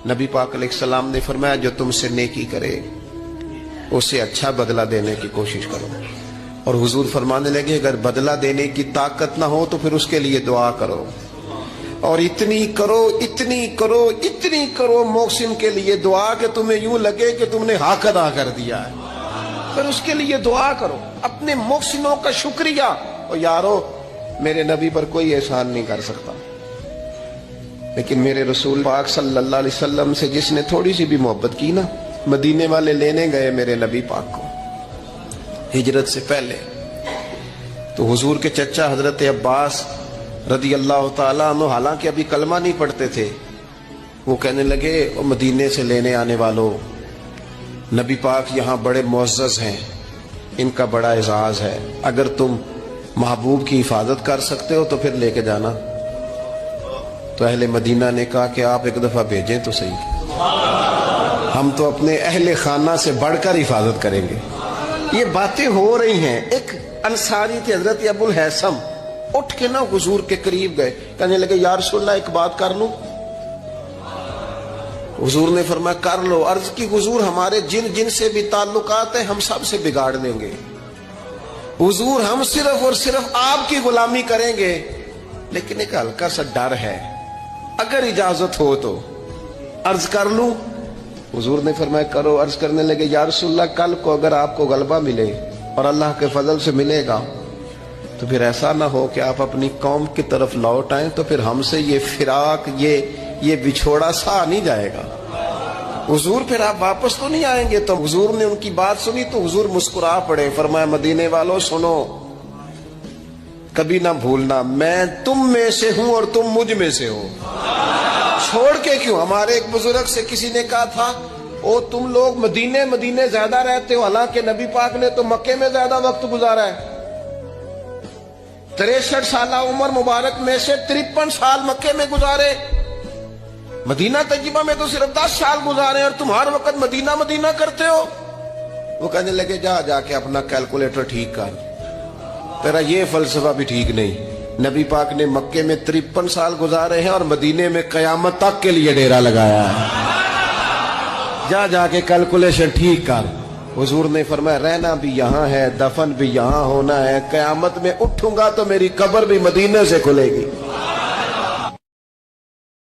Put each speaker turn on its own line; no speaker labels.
नबी पाक अलैहिस्सलाम ने फरमाया जो तुमसे नेकी करे उसे अच्छा बदला देने की कोशिश करो। और हुजूर फरमाने लगे अगर बदला देने की ताकत ना हो तो फिर उसके लिए दुआ करो, और इतनी करो इतनी करो इतनी करो मोहसिन के लिए दुआ कि तुम्हें यूं लगे कि तुमने हक अदा कर दिया है। फिर उसके लिए दुआ करो, अपने मोहसिनों का शुक्रिया। और यारो मेरे नबी पर कोई एहसान नहीं कर सकता, लेकिन मेरे रसूल पाक सल्लल्लाहु अलैहि वसल्लम से जिसने थोड़ी सी भी मोहब्बत की ना, मदीने वाले लेने गए मेरे नबी पाक को हिजरत से पहले, तो हुजूर के चचा हजरत अब्बास रदी अल्लाह ताला अन्हु हालांकि अभी कलमा नहीं पढ़ते थे, वो कहने लगे ओ मदीने से लेने आने वालों, नबी पाक यहाँ बड़े मुअज़्ज़ज़ हैं, इनका बड़ा एजाज है, अगर तुम महबूब की हिफाजत कर सकते हो तो फिर लेके जाना। तो अहले मदीना ने कहा कि आप एक दफा भेजें तो सही, हम तो अपने अहले खाना से बढ़कर हिफाजत करेंगे। ये बातें हो रही हैं। एक अंसारी थे हजरत अबुल हैसम, उठ के ना हुजूर के करीब गए, कहने लगे या रसूलल्लाह एक बात कर लूं? हुजूर ने फरमाया कर लो। अर्ज की हुजूर हमारे जिन जिन से भी ताल्लुकात है हम सब से बिगाड़ देंगे, हुजूर हम सिर्फ और सिर्फ आपकी गुलामी करेंगे, लेकिन एक हल्का सा डर है, अगर इजाजत हो तो अर्ज कर लूं? हुजूर ने फरमाया करो। अर्ज करने लगे या रसूलल्लाह कल को अगर आपको गलबा मिले, और अल्लाह के फजल से मिलेगा, तो फिर ऐसा ना हो कि आप अपनी कौम की तरफ लौट आए तो फिर हमसे ये फिराक ये बिछोड़ा सा नहीं जाएगा, हुजूर फिर आप वापस तो नहीं आएंगे। तो हुजूर ने उनकी बात सुनी तो हुजूर मुस्कुरा पड़े, फरमाया मदीने वालों सुनो, कभी ना भूलना मैं तुम में से हूं और तुम मुझ में से हो, छोड़ के क्यों। हमारे एक बुजुर्ग से किसी ने कहा था ओ तुम लोग मदीने ज्यादा रहते हो, हालांकि नबी पाक ने तो मक्के में ज्यादा वक्त गुजारा है। 63 साल उम्र मुबारक में से 53 साल मक्के में गुजारे, मदीना तय्यबा में तो सिर्फ 10 साल गुजारे, और तुम हर वक्त मदीना करते हो। वो कहने लगे जा जाके अपना कैलकुलेटर ठीक कर, तेरा ये फलसफा भी ठीक नहीं। नबी पाक ने मक्के में 53 साल गुजारे हैं और मदीने में कयामत तक के लिए डेरा लगाया है, जा जाके कैलकुलेशन ठीक कर। हुजूर ने फरमाया रहना भी यहाँ है, दफन भी यहाँ होना है, कयामत में उठूंगा तो मेरी कब्र भी मदीने से खुलेगी।